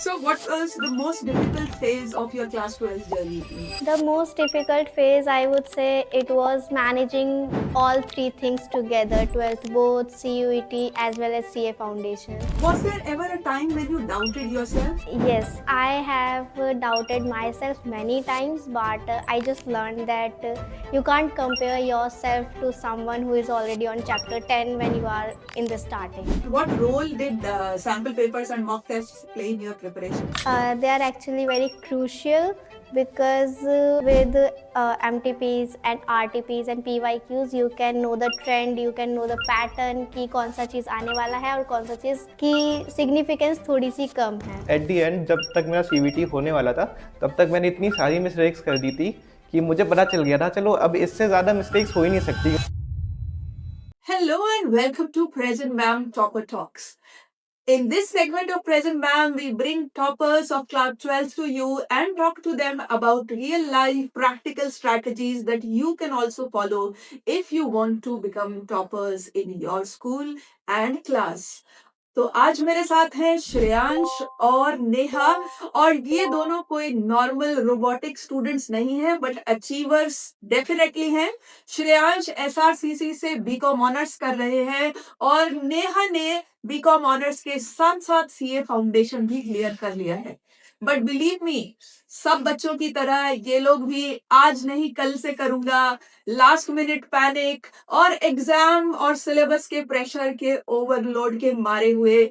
So, what was the most difficult phase of your class 12 journey? The most difficult phase, I would say, it was managing all three things together: 12th board, CUET, as well as CA Foundation. Was there ever a time when you doubted yourself? Yes, I have doubted myself many times, but I just learned that you can't compare yourself to someone who is already on chapter 10 when you are in the starting. What role did sample papers and mock tests play in your preparation? They are actually very crucial because with MTPs and RTPs and PYQs you can know the trend, you can know the pattern कि कौन सा चीज़ आने वाला है और कौन सा चीज़ की सिग्निफिकेंस थोड़ी सी कम है. एट दी एंड जब तक मेरा CVT होने वाला था तब तक मैंने इतनी सारी मिस्टेक्स कर दी थी कि मुझे पता चल गया था चलो अब इससे ज़्यादा मिस्टेक्स हो ही नहीं सकती. Hello and welcome to Present Ma'am Topper Talks. In this segment of Present Ma'am, we bring toppers of class 12 to you and talk to them about real life practical strategies that you can also follow if you want to become toppers in your school and class. तो आज मेरे साथ हैं श्रेयांश और नेहा और ये दोनों कोई नॉर्मल रोबोटिक स्टूडेंट्स नहीं है बट अचीवर्स डेफिनेटली हैं। श्रेयांश SRCC से बीकॉम ऑनर्स कर रहे हैं और नेहा ने बीकॉम ऑनर्स के साथ साथ CA फाउंडेशन भी क्लियर कर लिया है। बट बिलीव मी, सब बच्चों की तरह ये लोग भी आज नहीं कल से करूंगा, लास्ट मिनट पैनिक और एग्जाम और सिलेबस के प्रेशर के ओवरलोड के मारे हुए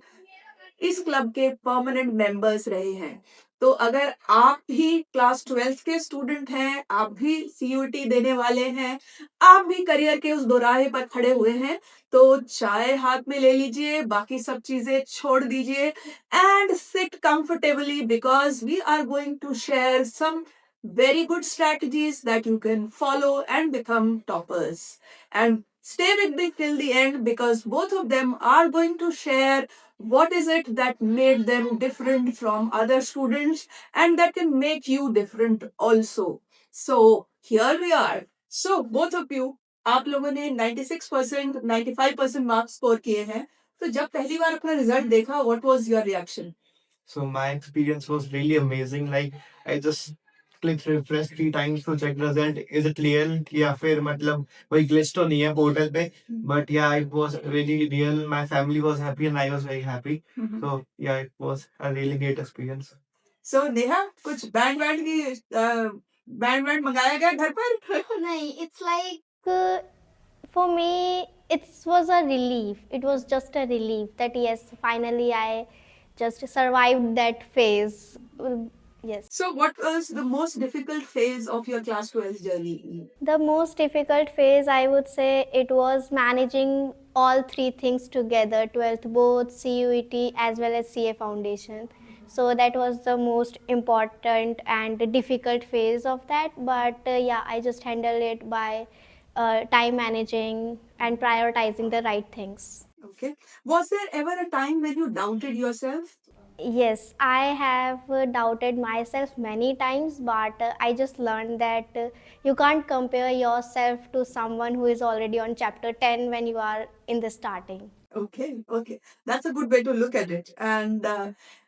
इस क्लब के परमानेंट मेंबर्स रहे हैं। तो अगर आप भी क्लास 12 के स्टूडेंट हैं, आप भी CUT देने वाले हैं, आप भी करियर के उस दोराहे पर खड़े हुए हैं, तो चाय हाथ में ले लीजिए, बाकी सब चीजें छोड़ दीजिए and sit comfortably because we are going to share some very good strategies that you can follow and become toppers. And stay with me till the end because both of them are going to share what is it that made them different from other students and that can make you different also. So here we are. So both of you, आप लोगों ने 96% 95% marks score किए हैं, तो जब पहली बार अपना result देखा, what was your reaction? So my experience was really amazing. Like I just clicked refresh 3 times to check result. Is it real? या फिर मतलब कोई glitch तो नहीं है पोर्टल पे. But yeah, it was really real. My family was happy and I was very happy. So yeah, it was a really great experience. So Neha, कुछ band band की बैंड बैंड मंगाया गया घर पर? नहीं, it's like for me it was a relief. It was just a relief that yes, finally I just survived that phase. Yes. So what was the most difficult phase of your class 12 journey? The most difficult phase, I would say, it was managing all three things together: 12th board, CUET, as well as CA Foundation. So that was the most important and difficult phase of that. But yeah, I just handled it by time managing and prioritizing the right things. Okay. Was there ever a time when you doubted yourself? Yes, I have doubted myself many times, but I just learned that you can't compare yourself to someone who is already on chapter 10 when you are in the starting. Okay. That's a good way to look at it. And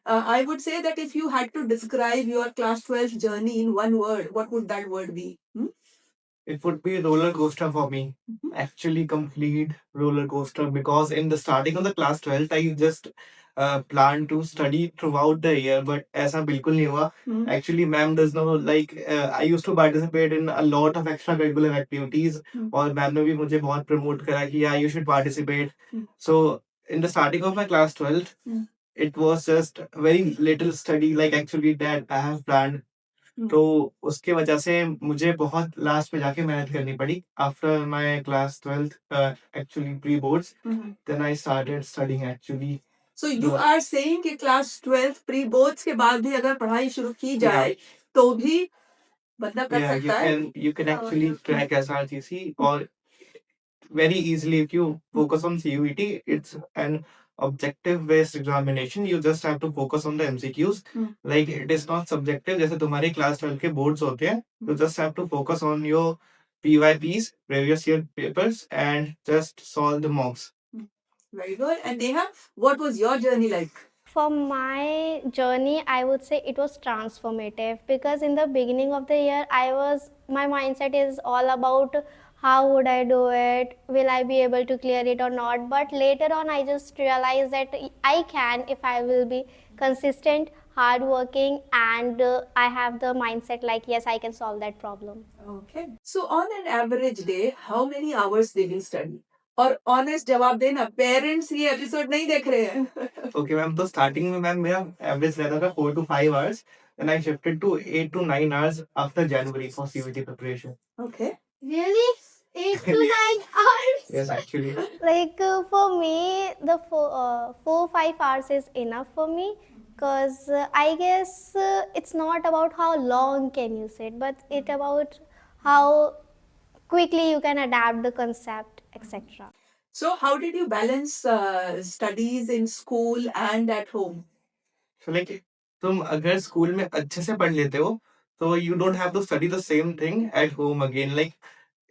I would say that if you had to describe your class 12 journey in one word, what would that word be? It would be a roller coaster for me. Actually, complete roller coaster because in the starting of the class 12th, I just planned to study throughout the year, but ऐसा बिल्कुल नहीं हुआ. Actually, ma'am does know like I used to participate in a lot of extracurricular activities और ma'am ने भी मुझे बहुत promote करा कि yeah you should participate. So in the starting of my class 12th, it was just very little study like actually that I have planned. तो उसके वजह से मुझे बहुत लास्ट में जाके मेहनत करनी पड़ी. After my class 12th actually pre boards then I started studying actually. So you are saying कि क्लास 12 प्री बोर्ड्स के बाद भी अगर पढ़ाई शुरू की जाए तो भी बंदा कर Yeah, सकता है. you can actually crack SRCC or very easily if you focus on CUET. It's an objective based examination. You just have to focus on the MCQs. Like it is not subjective जैसे तुम्हारे class 12 के boards होते हैं. You just have to focus on your PYPs, previous year papers, and just solve the mocks. Very good. And Neha, what was your journey like? For my journey, I would say it was transformative because in the beginning of the year, my mindset is all about how would I do it? Will I be able to clear it or not? But later on, I just realized that I can if I will be consistent, hardworking, and I have the mindset like, yes, I can solve that problem. Okay. So on an average day, how many hours did you study? और honest जवाब देना, parents ये episode नहीं देख रहे हैं। Okay ma'am, तो starting में मैम मेरा एवरेज रहता था 4 to 5 hours, and I shifted to 8 to 9 hours after January for CVT preparation. Okay. Really? 8 to 9 hours? Yes, actually. Like for me, the 4-5 hours is enough for me because I guess it's not about how long can you sit, but it about how quickly you can adapt the concept, etc. So how did you balance studies in school and at home? So like तुम अगर school में अच्छे से पढ़ लेते हो तो you don't have to study the same thing at home again. Like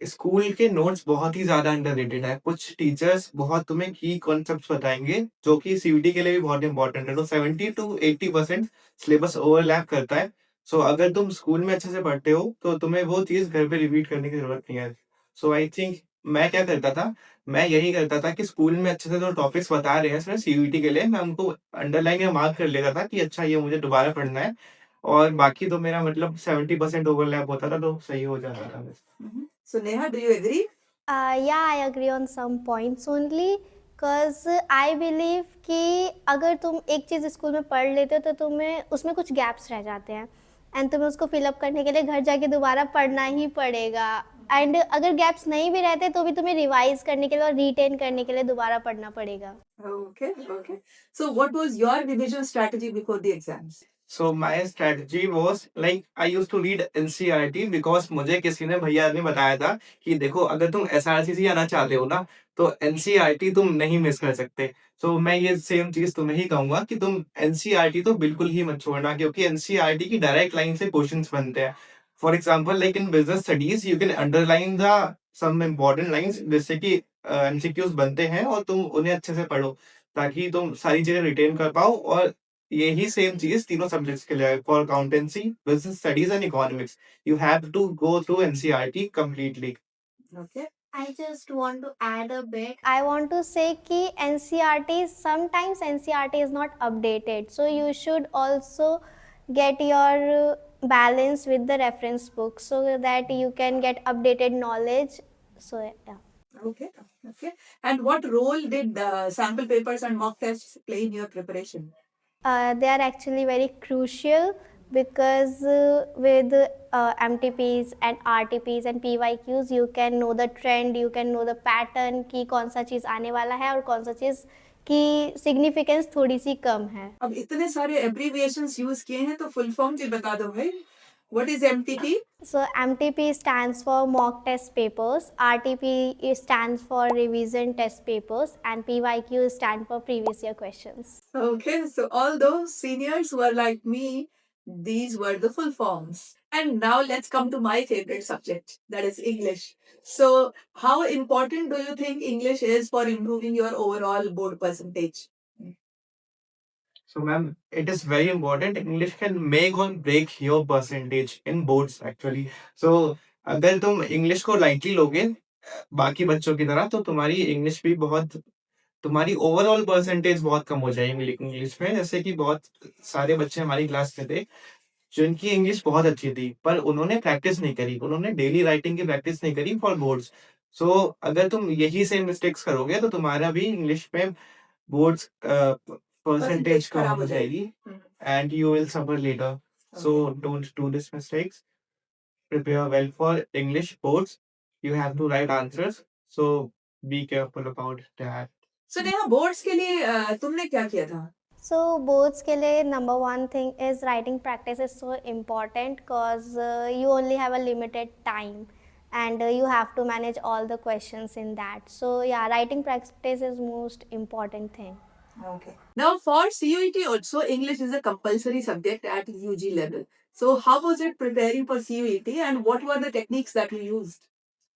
school के नोट्स बहुत ही ज्यादा अंडररेटेड है। कुछ टीचर्स बहुत तुम्हें की कॉन्सेप्ट्स बताएंगे जो कि सीवीटी के लिए भी बहुत इंपॉर्टेंट है। तो 70 to 80% सिलेबस ओवरलैप करता है। सो अगर तुम स्कूल में अच्छे से पढ़ते हो तो तुम्हें वो चीज घर पे रिपीट करने की जरूरत नहीं है। सो आई थिंक मैं क्या करता था, मैं यही करता था कि स्कूल में अच्छे से जो टॉपिक्स बता रहे हैं सर सीयूईटी के लिए, मैं उनको अंडरलाइन या मार्क कर लेता था कि अच्छा ये मुझे दोबारा पढ़ना है, और बाकी तो मेरा मतलब 70% ओवरलैप होता था तो सही हो जाता था बस। So Neha, do you agree? Yeah, I agree on some points only because I believe कि अगर तुम एक चीज़ स्कूल में पढ़ लेते हो तो तुम्हें उसमें कुछ गैप्स रह जाते हैं एंड तुम्हें उसको फिलअप करने के लिए घर जाके दोबारा पढ़ना ही पड़ेगा एंड अगर गैप्स नहीं भी रहते तो भी तुम्हें रिवाइज करने के लिए और रिटेन करने के लिए दोबारा पढ़ना पड़ेगा। Okay, okay. So what was your revision strategy before the exams? So my strategy was like I used to read NCERT because मुझे किसी ने भैया ने बताया था कि देखो अगर तुम SRCC आना चाहते हो ना तो NCERT तुम नहीं मिस कर सकते। तो मैं ये सेम चीज तुम्हें ही कहूंगा कि तुम NCERT तो बिल्कुल ही मत छोड़ना, क्योंकि NCERT की डायरेक्ट लाइन से क्वेश्चंस बनते हैं। For example like in business studies you can underline the some important lines जिससे कि एमसीक्यूज बनते हैं और तुम उन्हें अच्छे से पढ़ो ताकि तुम सारी चीजें रिटेन कर पाओ। और यही सेम चीज तीनों सब्जेक्ट्स के लिए है। For accountancy, business studies and economics you have to go through NCERT completely. Okay. I just want to add a bit. I want to say कि NCERT sometimes NCERT is not updated, so you should also get your balance with the reference book so that you can get updated knowledge. So yeah. Okay. Okay. And what role did sample papers and mock tests play in your preparation? They are actually very crucial because with MTPs and RTPs and PYQs you can know the trend, you can know the pattern कि कौन सा चीज़ आने वाला है और कौन सा चीज़ की सिग्निफिकेंस थोड़ी सी कम है। अब इतने सारे abbreviations यूज किए हैं तो फुल फॉर्म भी बता दो भाई। What is MTP? So MTP stands for mock test papers, RTP stands for revision test papers, and PYQ stand for previous year questions. Okay, so all those seniors who are like me, these were the full forms. And now let's come to my favorite subject, that is English. So, how important do you think English is for improving your overall board percentage? So, ma'am, it is very important. English can make or break your percentage in boards actually. So, अगर तुम English को lightly लोगे बाकी बच्चों की तरह तो तुम्हारी इंग्लिश भी बहुत, तुम्हारी ओवरऑल परसेंटेज बहुत कम हो जाएगी इंग्लिश में। जैसे कि बहुत सारे बच्चे हमारी क्लास में थे जिनकी इंग्लिश बहुत अच्छी थी पर उन्होंने प्रैक्टिस नहीं करी, उन्होंने डेली राइटिंग की प्रैक्टिस नहीं करी फॉर बोर्ड्स। सो अगर तुम यही सेम मिस्टेक्स करोगे तो तुम्हारा भी इंग्लिश में बोर्ड्स परसेंटेज कम खराब हो हो जाएगी and you will suffer later. So don't do this mistakes, prepare well for English boards. You have to write answers, so be careful about that. So, Neha boards के लिए तुमने क्या किया था? So boards के लिए number one thing is writing practice is so important because you only have a limited time and you have to manage all the questions in that. So yeah, writing practice is most important thing. Okay. Now, for CUET also, English is a compulsory subject at UG level. So, how was it preparing for CUET and what were the techniques that you used?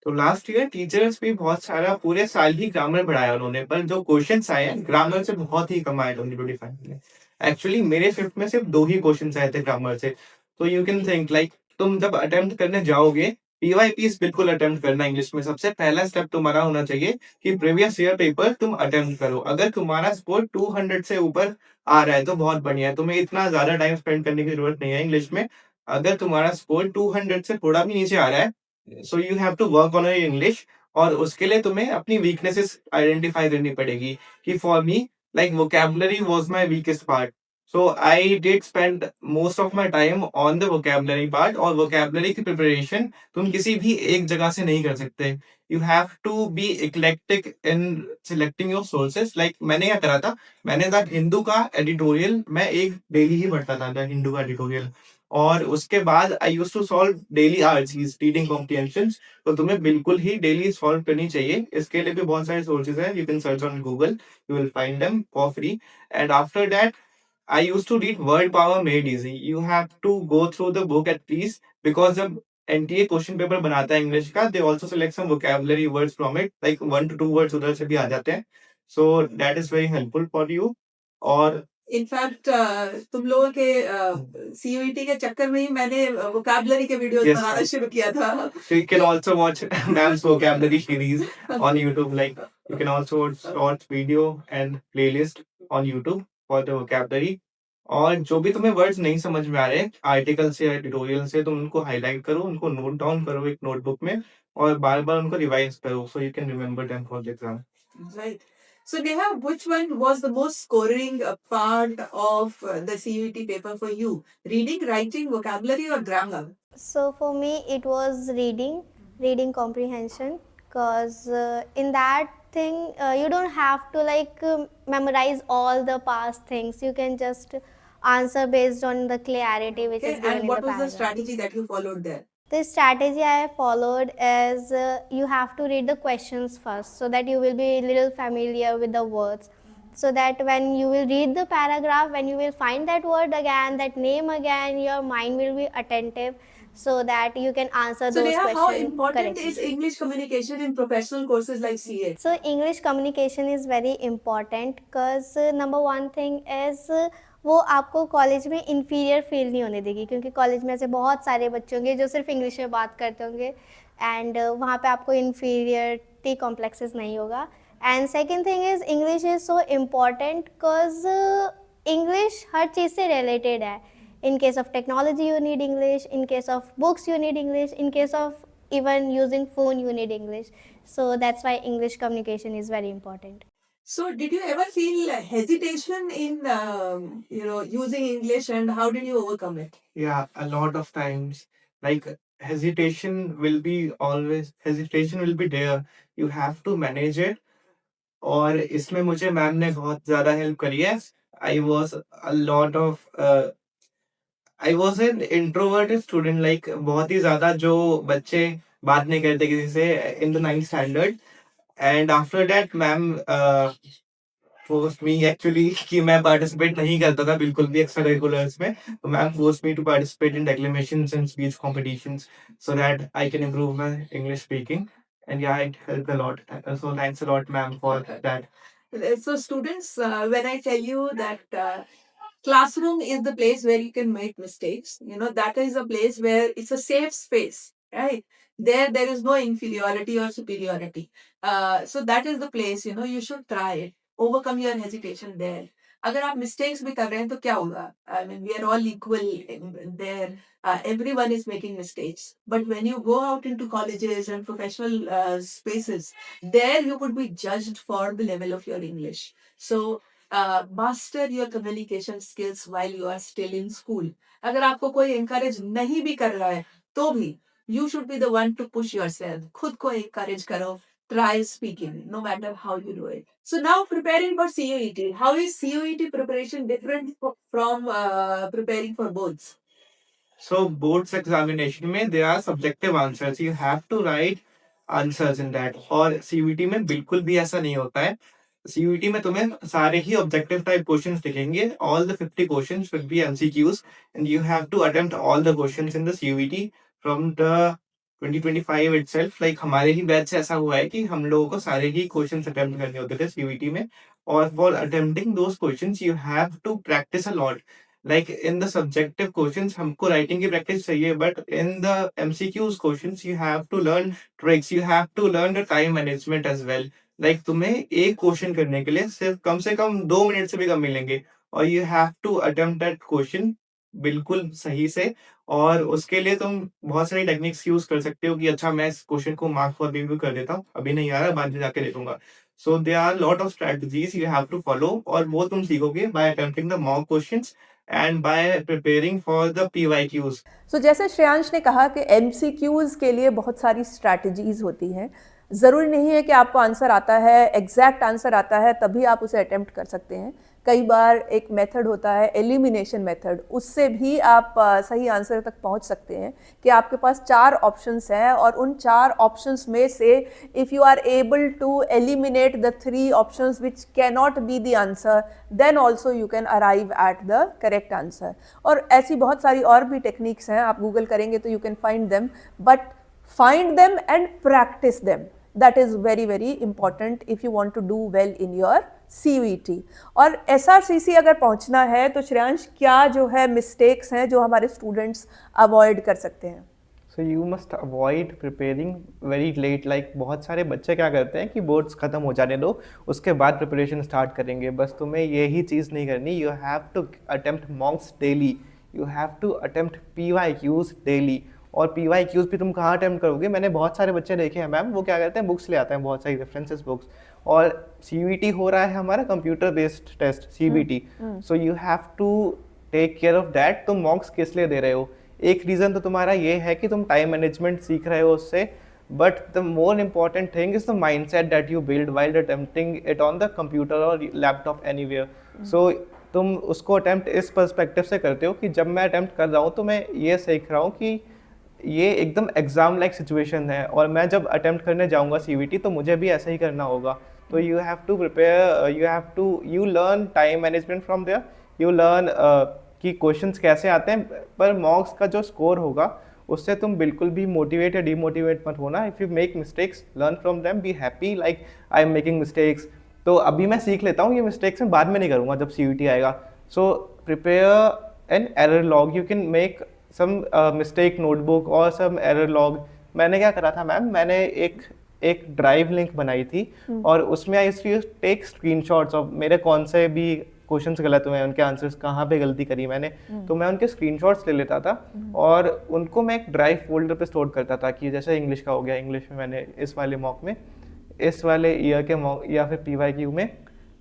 तो last year teachers भी बहुत सारा पूरे साल ही grammar पढ़ाया उन्होंने, पर जो क्वेश्चंस आए हैं ग्रामर से बहुत ही कम आए 2025 में। एक्चुअली मेरे शिफ्ट में सिर्फ 2 ही क्वेश्चंस आए थे ग्रामर से। तो यू कैन थिंक लाइक तुम जब अटेम्प्ट करने जाओगे, पीवाईपीस बिल्कुल अटेम्प्ट करना इंग्लिश में। सबसे पहला स्टेप तुम्हारा होना चाहिए कि प्रीवियस ईयर पेपर तुम अटेम्प्ट करो। अगर तुम्हारा स्कोर 200 से ऊपर आ रहा है तो बहुत बढ़िया है, तुम्हें इतना ज़्यादा टाइम स्पेंड करने की ज़रूरत नहीं है इंग्लिश में। अगर तुम्हारा स्कोर 200 से थोड़ा भी नीचे आ रहा है, so you have to work on your English, और उसके लिए तुम्हें अपनी वीकनेसेस आइडेंटिफाई करनी पड़ेगी कि for me like vocabulary was my weakest part. So I did spend most of my time on the vocabulary part, और vocabulary की preparation तुम किसी भी एक जगह से नहीं कर सकते। You have to be eclectic in selecting your sources. Like मैंने क्या करा था, मैंने द हिंदू का एडिटोरियल मैं एक डेली ही पढ़ता था, द हिंदू का एडिटोरियल। और उसके बाद I use to solve daily RCs reading comprehension. तो तुम्हें बिल्कुल ही डेली सॉल्व करनी चाहिए। इसके लिए भी बहुत सारे सोर्सेज हैं, you can search on Google, you will find them for free. And after that, I used to read Word Power Made Easy. You have to go through the book at least, because जब NTA question paper बनाता है English का, they also select some vocabulary words from it, like 1 to 2 words उधर से भी आ जाते हैं। So that is very helpful for you. और इनफैक्ट तुम लोगों के सीयूईटी के चक्कर में ही मैंने वोकैबुलरी के वीडियोस Yes, बनाना yes. शुरू किया था। So you can also watch ma'am's vocabulary series on YouTube. Like you can also watch short video and playlist on YouTube for the vocabulary. और जो भी तुम्हें वर्ड्स नहीं समझ में आ रहे आर्टिकल से या ट्यूटोरियल से, तुम उनको हाईलाइट करो, उनको नोट डाउन करो एक नोटबुक में, और बार बार उनको रिवाइज करो, so you can remember them for the exam. Right. So Neha, which one was the most scoring part of the CUET paper for you? Reading, writing, vocabulary, or grammar? So for me, it was reading comprehension, because in that thing you don't have to memorize all the past things. You can just answer based on the clarity which Okay. is given And in what the was the paragraph. strategy that you followed there? The strategy I followed is you have to read the questions first, so that you will be a little familiar with the words, so that when you will read the paragraph, when you will find that word again, that name again, your mind will be attentive, so that you can answer So those Neha, questions how important correctly. is English communication in professional courses like CA? So English communication is very important, because number one thing is वो आपको college में inferior feel नहीं होने देगी, क्योंकि college में ऐसे बहुत सारे बच्चे होंगे जो सिर्फ इंग्लिश में बात करते होंगे, एंड वहाँ पे आपको इन्फीरियरिटी कॉम्प्लेक्सेस नहीं होगा। And second thing is English is so important, because English हर चीज़ से रिलेटेड है। In case of technology, you need English. In case of books, you need English. In case of even using phone, you need English. So that's why English communication is very important. So did you ever feel hesitation in using English, and how did you overcome it? Yeah, a lot of times. Like hesitation will be there. You have to manage it. और इसमें मुझे ma'am ने बहुत ज़्यादा help करी है। I was a lot of I was an introverted student, like बहुत ही ज़्यादा जो बच्चे बात नहीं करते किसी से in the 9th standard. And after that ma'am force me actually कि मैं पार्टिसिपेट नहीं करता था बिल्कुल भी एक्स्ट्रा करिकुलर्स में। तो ma'am force me to participate in declamations and speech competitions, so that I can improve my English speaking. And yeah, it helped a lot. So thanks a lot, ma'am, for that. So students, when I tell you that classroom is the place where you can make mistakes, that is a place where it's a safe space, right? There is no inferiority or superiority. So that is the place, you should try it. Overcome your hesitation there. अगर आप mistakes भी कर रहे हैं तो क्या होगा? I mean, we are all equal there. Everyone is making mistakes. But when you go out into colleges and professional spaces, there you could be judged for the level of your English. So master your communication skills while you are still in school. अगर आपको कोई encourage नहीं भी कर रहा है तो भी you should be the one to push yourself. खुद को encourage करो. Try speaking, no matter how you do it. So now preparing for CUET. How is CUET preparation different from preparing for boards? So boards examination में there are subjective answers. You have to write answers in that. और CUET में बिल्कुल भी ऐसा नहीं होता है। CUET में तुम्हें सारे ही objective type questions दिखेंगे. All the 50 questions will be MCQs, and you have to attempt all the questions in the CUET from the 2025 itself. Like हमारे ही बैच से ऐसा हुआ है कि हम लोगों को सारे ही क्वेश्चंस अटेम्प्ट करने होते थे CUET में। or for attempting those questions you have to practice a lot. Like in the subjective questions हमको writing की practice चाहिए, but in the MCQs questions you have to learn tricks, you have to learn the time management as well. Like तुम्हें एक question करने के लिए सिर्फ कम से कम 2 मिनट से भी कम मिलेंगे, और you have to attempt that question बिल्कुल सही से। और उसके लिए तुम बहुत सारी टेक्निक्स यूज कर सकते हो कि अच्छा मैं इस क्वेश्चन को मार्क फॉर रिव्यू कर देता हूँ, अभी नहीं आ रहा, बाद में जाके देखूंगा। So they are lot of strategies you have to follow, और वो तुम सीखोगे by attempting the mock questions and by preparing for the PYQs। So जैसे श्रेयांश ने कहा कि MCQs के लिए बहुत सारी स्ट्रैटेजीज होती हैं। ज़रूरी नहीं है कि आपको आंसर आता है, एग्जैक्ट आंसर आता है तभी आप उसे अटेम्प्ट कर सकते हैं। कई बार एक मेथड होता है एलिमिनेशन मेथड, उससे भी आप सही आंसर तक पहुंच सकते हैं कि आपके पास 4 ऑप्शंस हैं और उन 4 ऑप्शंस में से if you are able to eliminate the 3 options which can not be the answer, then also you can arrive at the correct answer. और ऐसी बहुत सारी और भी टेक्निक्स हैं, आप गूगल करेंगे तो you can find them, but find them and practice them. That is very very important if you want to do well in your CUET. और SRCC अगर पहुंचना है तो श्रेयांश क्या जो है मिस्टेक्स हैं जो हमारे स्टूडेंट्स अवॉइड कर सकते हैं? So you must avoid preparing very late. Like बहुत सारे बच्चे क्या करते हैं कि बोर्ड्स ख़त्म हो जाने दो उसके बाद प्रिपरेशन स्टार्ट करेंगे, बस तुम्हें यही चीज़ नहीं करनी। You have to attempt mocks daily, you have to attempt PYQs daily. और PYQs भी तुम कहाँ अटेम्प्ट करोगे? मैंने बहुत सारे बच्चे देखे हैं मैम, वो क्या करते हैं बुक्स ले आते हैं, बहुत सारी रेफरेंसेस बुक्स, और CUET हो रहा है हमारा computer based test CBT, so you have to take care of that. तुम मॉक्स किस लिए दे रहे हो? एक रीज़न तो तुम्हारा ये है कि तुम टाइम मैनेजमेंट सीख रहे हो उससे, but the more important thing is the mind set that you build while attempting it on the computer और लैपटॉप एनीवेयर। सो तुम उसको अटेम्प्ट इस पर्सपेक्टिव से करते हो कि जब मैं अटेम्प्ट कर रहा हूँ तो मैं ये सीख रहा हूँ कि ये एकदम एग्ज़ाम लाइक सिचुएशन है, और मैं जब अटेम्प्ट करने जाऊँगा CUET तो मुझे भी ऐसा ही करना होगा। तो you have to prepare, you learn time management from there, you learn कि क्वेश्चंस कैसे आते हैं, पर मॉक्स का जो स्कोर होगा उससे तुम बिल्कुल भी मोटिवेट या डीमोटिवेट मत होना। If you make mistakes, learn from them, be happy like I am making mistakes. तो अभी मैं सीख लेता हूँ, ये मिस्टेक्स मैं बाद में नहीं करूँगा जब CUET आएगा। So prepare an error log, you can make some mistake notebook और सम एरर लॉग। मैंने क्या करा था मैम, मैंने एक ड्राइव लिंक बनाई थी और उसमें I used to take screenshots of मेरे कौन से भी क्वेश्चंस गलत हुए हैं, उनके आंसर्स कहाँ पे गलती करी मैंने, तो मैं उनके स्क्रीनशॉट्स ले लेता था और उनको मैं एक ड्राइव फोल्डर पे स्टोर करता था। कि जैसे इंग्लिश का हो गया, इंग्लिश में मैंने इस वाले मॉक में, इस वाले ईयर के मॉक या फिर PYQ में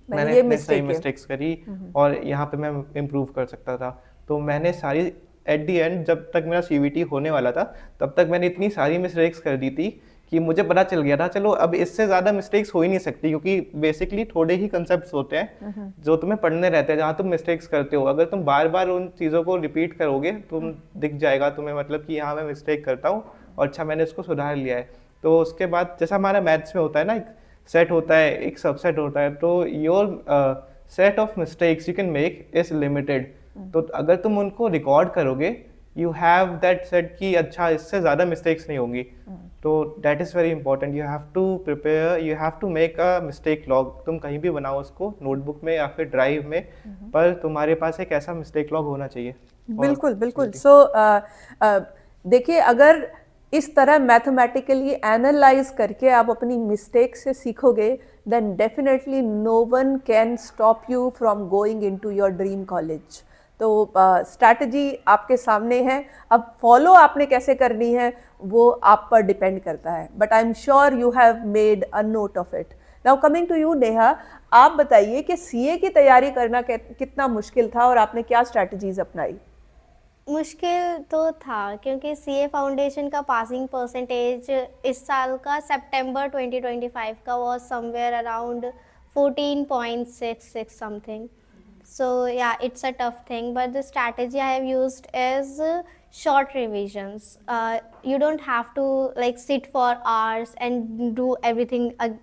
मैंने इतने सही मिस्टेक्स करी और यहाँ पे मैं इम्प्रूव कर सकता था। तो मैंने सारी एट दी एंड जब तक मेरा CUET होने वाला था तब तक मैंने इतनी सारी मिस्टेक्स कर दी थी कि मुझे पता चल गया था चलो अब इससे ज़्यादा मिस्टेक्स हो ही नहीं सकती, क्योंकि बेसिकली थोड़े ही कंसेप्ट्स होते हैं जो तुम्हें पढ़ने रहते हैं जहाँ तुम मिस्टेक्स करते हो। अगर तुम बार बार उन चीज़ों को रिपीट करोगे तुम दिख जाएगा तुम्हें, मतलब कि यहाँ मैं मिस्टेक करता हूँ और अच्छा मैंने इसको सुधार लिया है। तो उसके बाद जैसा हमारा मैथ्स में होता है ना, एक सेट होता है एक सबसेट होता है, तो your set of mistakes you can make is limited. तो अगर तुम उनको रिकॉर्ड करोगे यू हैव दैट सेट कि अच्छा इससे ज़्यादा मिस्टेक्स नहीं होंगी। तो that is very important, you have to prepare, you have to make a mistake log. तुम कहीं भी बनाओ उसको नोटबुक में या फिर ड्राइव में, पर तुम्हारे पास एक ऐसा मिस्टेक लॉग होना चाहिए। बिल्कुल बिल्कुल। सो देखिए, अगर इस तरह मैथमेटिकली एनालाइज करके आप अपनी मिस्टेक से सीखोगे then definitely no one can stop you from going into your dream college. तो स्ट्रैटेजी आपके सामने है, अब फॉलो आपने कैसे करनी है वो आप पर डिपेंड करता है, but I am sure you have made a note of it. Now coming to you Neha, आप बताइए कि CA की तैयारी करना कितना मुश्किल था और आपने क्या स्ट्रैटेजीज अपनाई? मुश्किल तो था क्योंकि CA फाउंडेशन का पासिंग परसेंटेज इस साल का सितंबर 2025 का was somewhere around 14.66 something. So yeah, it's a tough thing, but the strategy I have used is short revisions. You don't have to like sit for hours and do everything like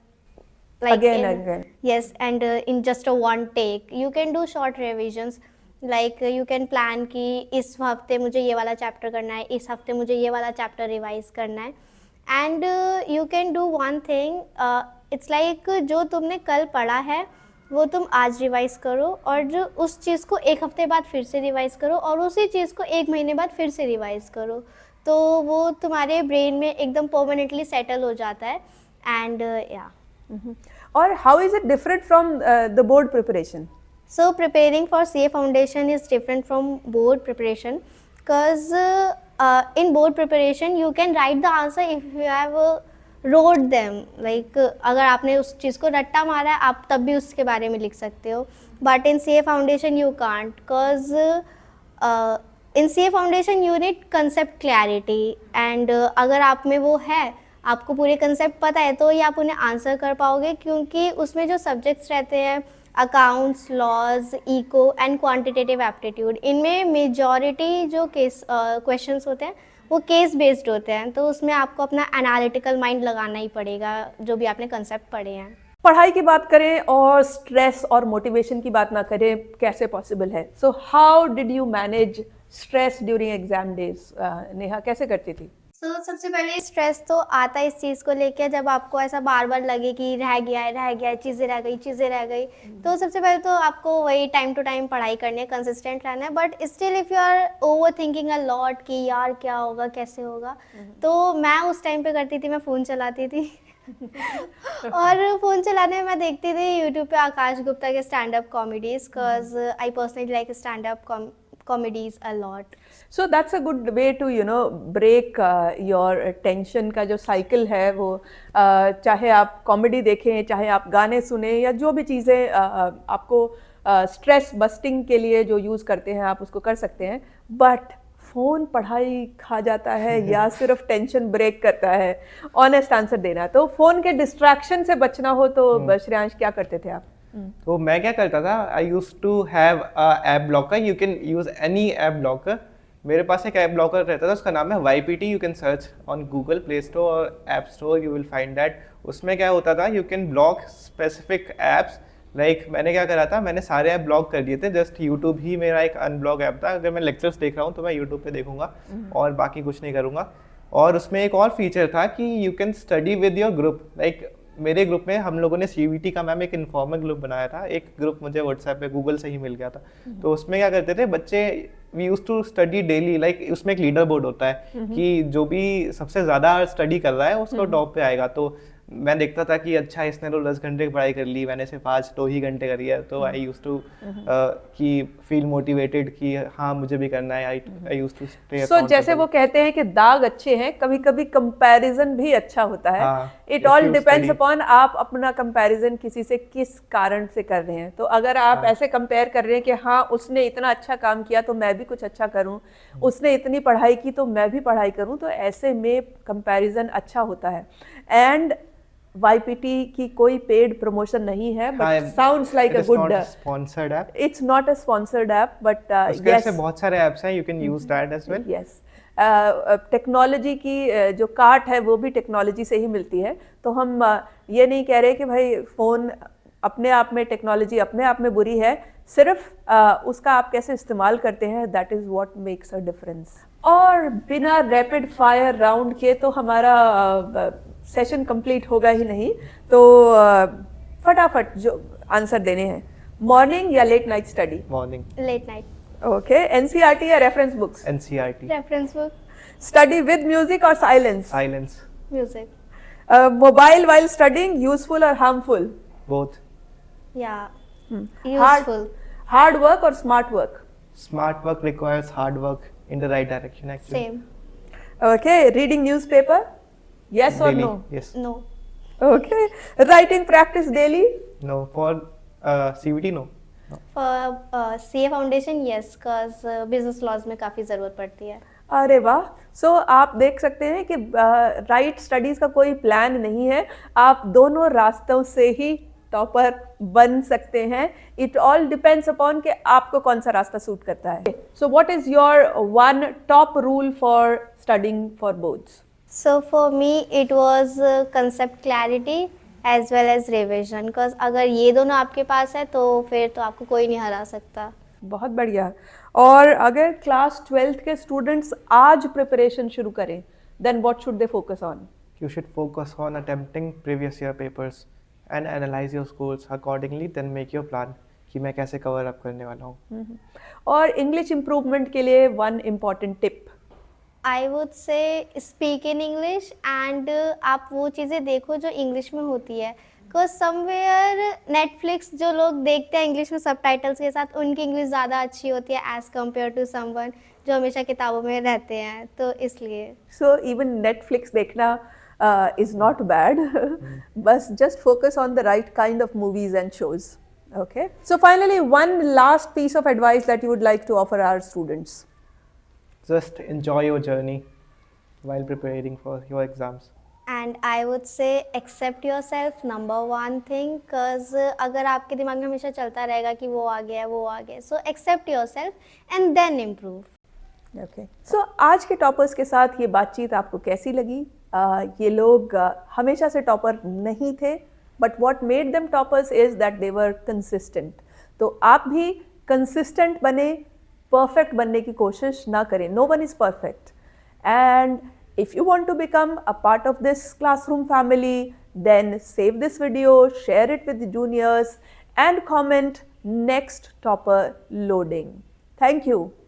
again. Yes, and in just a one take. You can do short revisions. Like you can plan कि इस हफ्ते मुझे ये वाला chapter करना है, इस हफ्ते मुझे ये वाला चैप्टर रिवाइज करना है, and you can do one thing. It's like जो तुमने कल पढ़ा है वो तुम आज रिवाइज करो और जो उस चीज़ को एक हफ्ते बाद फिर से रिवाइज करो और उसी चीज़ को एक महीने बाद फिर से रिवाइज करो, तो वो तुम्हारे ब्रेन में एकदम परमानेंटली सेटल हो जाता है एंड या और how is it different from the board preparation? So preparing for CA foundation is different from board preparation because in board preparation you can write the answer if you have wrote them, like अगर आपने उस चीज़ को रट्टा मारा है आप तब भी उसके बारे में लिख सकते हो, but in CA foundation you can't because in CA foundation you need concept clarity and अगर आप में वो है, आपको पूरे कंसेप्ट पता है, तो ही आप उन्हें आंसर कर पाओगे क्योंकि उसमें जो सब्जेक्ट्स रहते हैं accounts, laws, eco and quantitative aptitude, इनमें मेजॉरिटी जो केस क्वेश्चंस होते हैं वो केस बेस्ड होते हैं, तो उसमें आपको अपना एनालिटिकल माइंड लगाना ही पड़ेगा जो भी आपने कंसेप्ट पढ़े हैं। पढ़ाई की बात करें और स्ट्रेस और मोटिवेशन की बात ना करें, कैसे पॉसिबल है? So how did you manage stress during exam days? Neha कैसे करती थी? सबसे पहले स्ट्रेस तो आता है इस चीज़ को लेके जब आपको ऐसा बार बार लगे कि रह गया, चीज़ें रह गई, तो सबसे पहले तो आपको वही टाइम टू टाइम पढ़ाई करनी है, कंसिस्टेंट रहना है, but still if you are over thinking a lot कि यार क्या होगा, कैसे होगा, तो मैं उस टाइम पे करती थी, मैं फ़ोन चलाती थी और फ़ोन चलाने में मैं देखती थी यूट्यूब पे आकाश गुप्ता के stand up comedies because I personally like stand up comedies a lot. So that's a good way to break your tension का जो साइकिल है वो, चाहे आप कॉमेडी देखें, चाहे आप गाने सुने या जो भी चीज़ें आपको स्ट्रेस बस्टिंग के लिए जो यूज़ करते हैं आप उसको कर सकते हैं, बट फ़ोन पढ़ाई खा जाता है या सिर्फ टेंशन ब्रेक करता है? ऑनेस्ट आंसर देना। तो फ़ोन के डिस्ट्रैक्शन से बचना हो तो श्रेयांश क्या करते थे आप? तो मैं क्या करता था, I use to have a app blocker, you can use any app blocker. मेरे पास एक ऐप ब्लॉकर रहता था, उसका नाम है YPT, you can search on Google Play Store और app store, you will find that. उसमें क्या होता था, you can block specific apps, like मैंने क्या करा था, मैंने सारे ऐप ब्लॉक कर दिए थे, जस्ट यूट्यूब ही मेरा एक अनब्लॉक ऐप था। अगर मैं लेक्चर्स देख रहा हूँ तो मैं यूट्यूब पे देखूंगा और बाकी कुछ नहीं करूँगा। और उसमें एक और फीचर था कि you can study with your group, like मेरे ग्रुप में हम लोगों ने CVT का मैम एक इन्फॉर्मल ग्रुप बनाया था, एक ग्रुप मुझे व्हाट्सएप पे गूगल से ही मिल गया था। तो उसमें क्या करते थे बच्चे, we use to study daily, like उसमें एक लीडर बोर्ड होता है कि जो भी सबसे ज़्यादा स्टडी कर रहा है उसको टॉप पे आएगा। तो मैं देखता था कि अच्छा इसने तो 10 घंटे की पढ़ाई कर ली, मैंने सिर्फ आज 2 ही घंटे करी है, तो आई यूज टू कि फील मोटिवेटेड कि हाँ मुझे भी करना है। आई यूज टू स्टे। सो जैसे वो कहते हैं कि दाग अच्छे हैं, कभी कभी कंपैरिजन भी अच्छा होता है। इट ऑल डिपेंड्स अपॉन आप अपना कंपैरिजन किसी से किस कारण से कर रहे हैं। तो अगर आप ऐसे कंपेयर कर रहे हैं कि हाँ उसने इतना अच्छा काम किया तो मैं भी कुछ अच्छा करूं, उसने इतनी पढ़ाई की तो मैं भी पढ़ाई करूं, तो ऐसे में कंपैरिजन अच्छा होता है। एंड YPT की कोई पेड प्रमोशन नहीं है, but sounds like a good sponsored app. It's not a sponsored app, but उसके ऐसे बहुत सारे ऐप्स हैं, you can use that as well. Yes, technology की जो काट है वो भी टेक्नोलॉजी से ही मिलती है। तो हम ये नहीं कह रहे कि भाई फ़ोन अपने आप में, टेक्नोलॉजी अपने आप में बुरी है, सिर्फ उसका आप कैसे इस्तेमाल करते हैं, that is what makes a difference. और बिना रैपिड फायर राउंड के तो हमारा सेशन कंप्लीट होगा ही नहीं, तो फटाफट जो आंसर देने हैं। मॉर्निंग या late night study? Morning. Late night. Okay. NCERT या reference books? NCERT। Reference book. Study with music और silence? Silence. Music. Mobile while studying, useful और हार्मफुल? बोथ। या यूजफुल। हार्ड वर्क और smart work? Smart work requires hard work in the right direction actually. Same. Okay. Reading newspaper? Yes or Daily. no? Yes. No. Okay. Writing practice daily? No. For CVT, no. For CA foundation yes, because business laws में काफ़ी ज़रूरत पड़ती है। अरे वाह। सो आप देख सकते हैं कि राइट स्टडीज़ का कोई प्लान नहीं है, आप दोनों रास्तों से ही टॉपर बन सकते हैं। इट ऑल डिपेंड्स अपॉन कि आपको कौन सा रास्ता सूट करता है। So what is your one top rule for studying for boards? So for me it was concept clarity as well as revision, because अगर ये दोनों आपके पास है तो फिर तो आपको कोई नहीं हरा सकता। बहुत बढ़िया। और अगर क्लास 12th के स्टूडेंट्स आज प्रिपरेशन शुरू करें, then what should they focus on? You should focus on attempting previous year papers and analyze your scores accordingly, then make your plan कि मैं कैसे cover up करने वाला हूँ. और इंग्लिश इम्प्रूवमेंट के लिए one important tip. I would से स्पीक इन इंग्लिश एंड आप वो चीज़ें देखो जो इंग्लिश में होती है, बिकॉज समवेयर नेटफ्लिक्स जो लोग देखते हैं इंग्लिश में सबटाइटल्स के साथ, उनकी इंग्लिश ज़्यादा अच्छी होती है एज़ कम्पेयर टू समवन जो हमेशा किताबों में रहते हैं, तो इसलिए. सो इवन नेटफ्लिक्स देखना is not bad. But just focus on the right kind of movies and shows. Okay. So finally, one last piece of advice that you would like to offer our students. Just enjoy your journey while preparing for your exams. And I would say accept yourself, number one thing, because अगर आपके दिमाग में हमेशा चलता रहेगा कि वो आ गया वो आ गया, so accept yourself and then improve. Okay. So आज के टॉपर्स के साथ ये बातचीत आपको कैसी लगी? ये लोग हमेशा से टॉपर नहीं थे, but what made them toppers is that they were consistent. तो आप भी कंसिस्टेंट बने, परफेक्ट बनने की कोशिश ना करें. No one is perfect. And if you want to become a part of this classroom family, then save this video, share it with the juniors, and comment next topper loading. Thank you.